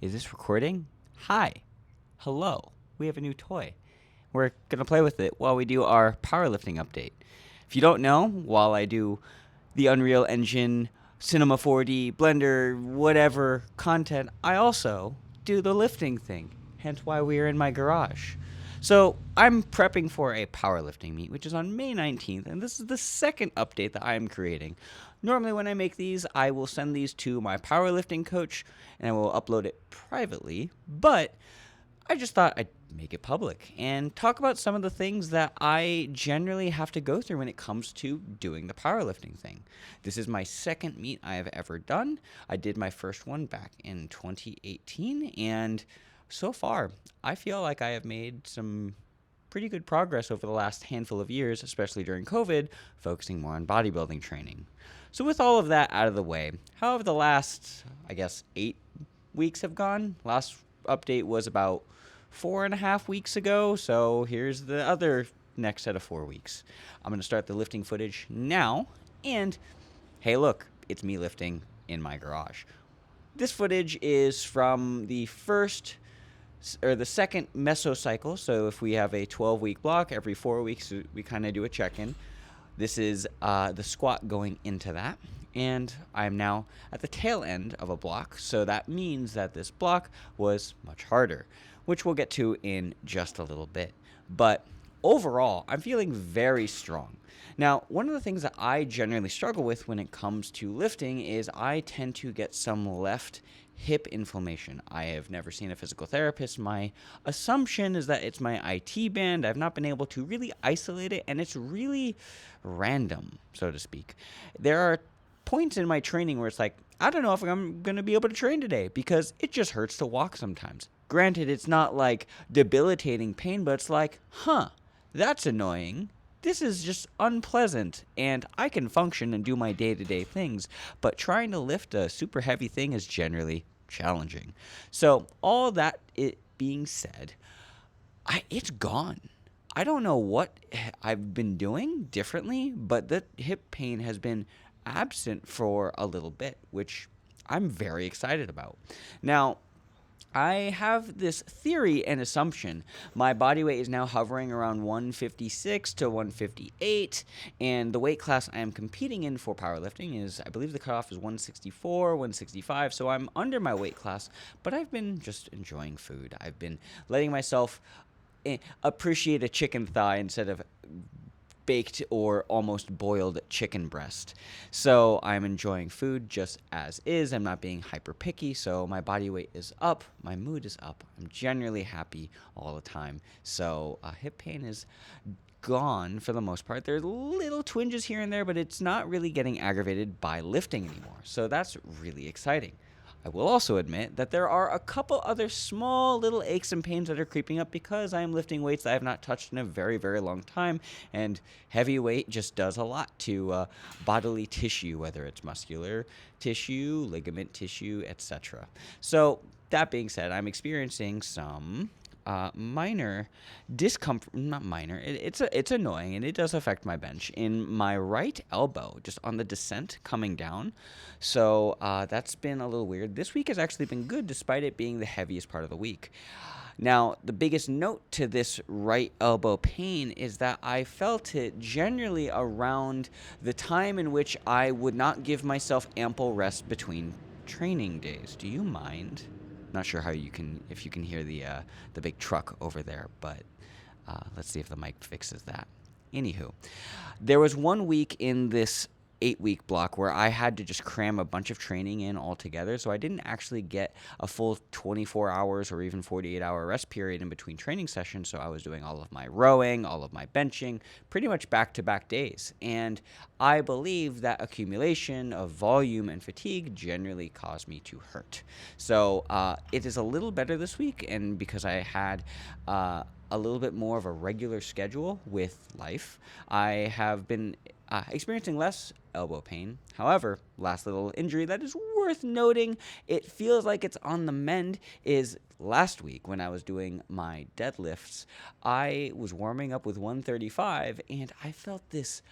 Is this recording? Hi. Hello. We have a new toy. We're going to play with it while we do our powerlifting update. If you don't know, while I do the Unreal Engine, Cinema 4D, Blender, whatever content, I also do the lifting thing, hence why we are in my garage. So I'm prepping for a powerlifting meet, which is on May 19th, and this is the second update that I am creating. Normally when I make these, I will send these to my powerlifting coach, and I will upload it privately, but I just thought I'd make it public and talk about some of the things that I generally have to go through when it comes to doing the powerlifting thing. This is my second meet I have ever done. I did my first one back in 2018, and so far, I feel like I have made some pretty good progress over the last handful of years, especially during COVID, focusing more on bodybuilding training. So with all of that out of the way, however the last, 8 weeks have gone, last update was about 4.5 weeks ago, so here's the other next set of 4 weeks. I'm going to start the lifting footage now, and hey look, it's me lifting in my garage. This footage is from the second mesocycle, so if we have a 12-week block, every 4 weeks we kind of do a check-in. This is the squat going into that, and I'm now at the tail end of a block, so that means that this block was much harder, which we'll get to in just a little bit. But overall, I'm feeling very strong. Now, one of the things that I generally struggle with when it comes to lifting is I tend to get some left hip inflammation. I have never seen a physical therapist. My assumption is that it's my IT band. I've not been able to really isolate it, and it's really random, so to speak. There are points in my training where it's like, I don't know if I'm going to be able to train today because it just hurts to walk sometimes. Granted, it's not like debilitating pain, but it's like, that's annoying. This is just unpleasant, and I can function and do my day-to-day things, but trying to lift a super heavy thing is generally challenging. So all that it being said, it's gone. I don't know what I've been doing differently, but the hip pain has been absent for a little bit, which I'm very excited about. Now, I have this theory and assumption. My body weight is now hovering around 156 to 158, and the weight class I am competing in for powerlifting is, I believe the cutoff is 164, 165, so I'm under my weight class, but I've been just enjoying food. I've been letting myself appreciate a chicken thigh instead of baked or almost boiled chicken breast. So I'm enjoying food just as is. I'm not being hyper picky, so my body weight is up, my mood is up. I'm generally happy all the time. So hip pain is gone for the most part. There's little twinges here and there, but it's not really getting aggravated by lifting anymore. So that's really exciting. I will also admit that there are a couple other small little aches and pains that are creeping up because I am lifting weights that I have not touched in a very, very long time, and heavy weight just does a lot to bodily tissue, whether it's muscular tissue, ligament tissue, etc. So that being said, I'm experiencing some minor discomfort. Not minor, it's annoying, and it does affect my bench in my right elbow, just on the descent coming down. So that's been a little weird. This week has actually been good despite it being the heaviest part of the week. Now, the biggest note to this right elbow pain is that I felt it generally around the time in which I would not give myself ample rest between training days. Do you mind? Not sure if you can hear the big truck over there, but let's see if the mic fixes that. Anywho, there was 1 week in this 8-week block where I had to just cram a bunch of training in all together, so I didn't actually get a full 24 hours or even 48-hour rest period in between training sessions, so I was doing all of my rowing, all of my benching, pretty much back-to-back days, and I believe that accumulation of volume and fatigue generally caused me to hurt. So it is a little better this week, and because I had a little bit more of a regular schedule with life, I have been experiencing less elbow pain. However, last little injury that is worth noting, it feels like it's on the mend, is last week when I was doing my deadlifts, I was warming up with 135, and I felt this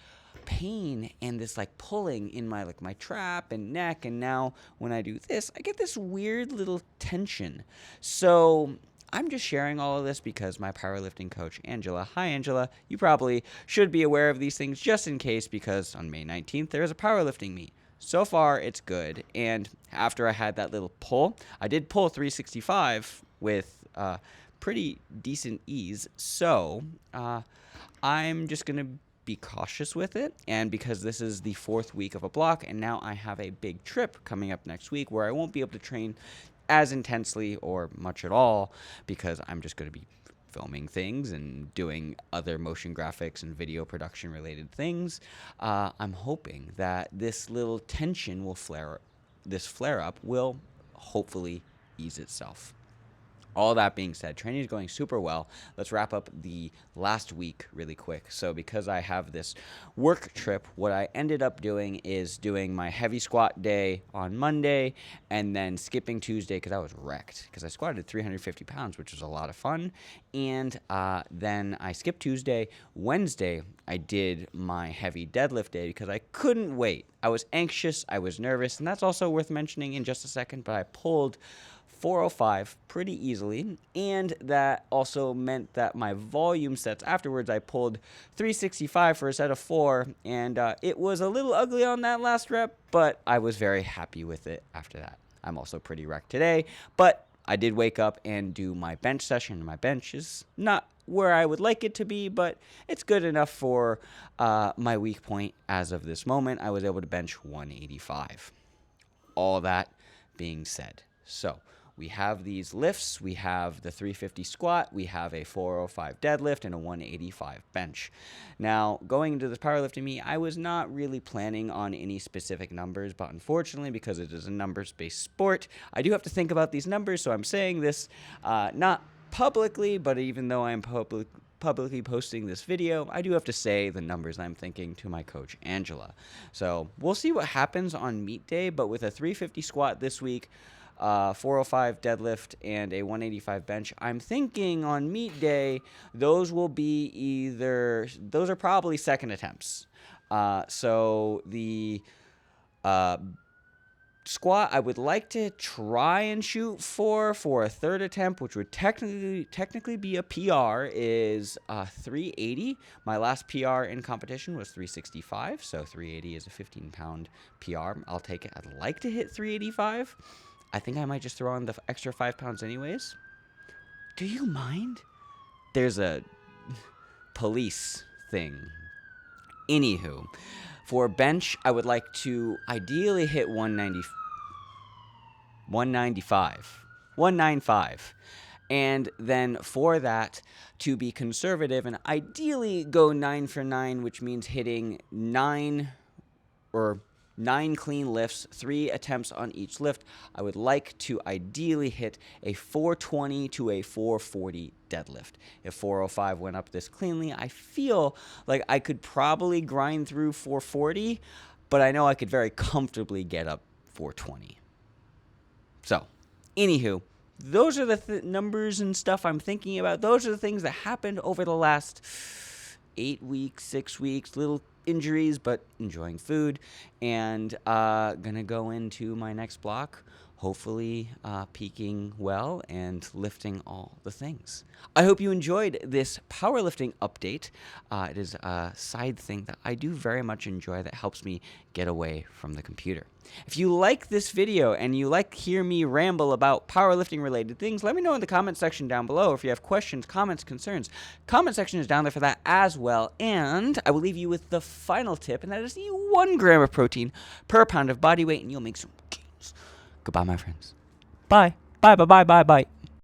pain and this like pulling in my like my trap and neck, and now when I do this, I get this weird little tension. So I'm just sharing all of this because my powerlifting coach, Angela, hi Angela, you probably should be aware of these things just in case, because on May 19th there is a powerlifting meet. So far, it's good. And after I had that little pull, I did pull 365 with pretty decent ease. So I'm just going to be cautious with it. And because this is the 4th week of a block, and now I have a big trip coming up next week where I won't be able to train as intensely or much at all, because I'm just going to be filming things and doing other motion graphics and video production related things. I'm hoping that this little tension will this flare up will hopefully ease itself. All that being said, training is going super well. Let's wrap up the last week really quick. So because I have this work trip, what I ended up doing is doing my heavy squat day on Monday and then skipping Tuesday because I was wrecked because I squatted 350 pounds, which was a lot of fun. And then I skipped Tuesday. Wednesday, I did my heavy deadlift day because I couldn't wait. I was anxious. I was nervous. And that's also worth mentioning in just a second, but I pulled 405 pretty easily, and that also meant that my volume sets afterwards, I pulled 365 for a set of 4, and it was a little ugly on that last rep, but I was very happy with it after that. I'm also pretty wrecked today, but I did wake up and do my bench session. My bench is not where I would like it to be, but it's good enough for my weak point as of this moment. I was able to bench 185. All that being said, so we have these lifts, we have the 350 squat, we have a 405 deadlift, and a 185 bench. Now, going into this powerlifting meet, I was not really planning on any specific numbers, but unfortunately, because it is a numbers-based sport, I do have to think about these numbers, so I'm saying this not publicly, but even though I'm publicly posting this video, I do have to say the numbers I'm thinking to my coach, Angela. So we'll see what happens on meet day, but with a 350 squat this week, 405 deadlift, and a 185 bench, I'm thinking on meet day, those are probably second attempts. So the squat, I would like to try and shoot for a third attempt, which would technically be a PR, is 380. My last PR in competition was 365, so 380 is a 15-pound PR. I'll take it. I'd like to hit 385. I think I might just throw on the extra 5 pounds anyways. Do you mind? There's a police thing. Anywho, for bench, I would like to ideally hit 195. And then for that, to be conservative and ideally go 9 for 9, which means hitting 9 clean lifts, 3 attempts on each lift. I would like to ideally hit a 420 to a 440 deadlift. If 405 went up this cleanly, I feel like I could probably grind through 440, but I know I could very comfortably get up 420. So, anywho, those are the numbers and stuff I'm thinking about. Those are the things that happened over the last 8 weeks, 6 weeks, little injuries, but enjoying food, and gonna go into my next block, hopefully peaking well and lifting all the things. I hope you enjoyed this powerlifting update. It is a side thing that I do very much enjoy that helps me get away from the computer. If you like this video and you like to hear me ramble about powerlifting related things, let me know in the comment section down below. If you have questions, comments, concerns, comment section is down there for that as well. And I will leave you with the final tip, and that is the 1 gram of protein per pound of body weight, and you'll make some gains. Goodbye, my friends. Bye. Bye, bye, bye, bye, bye.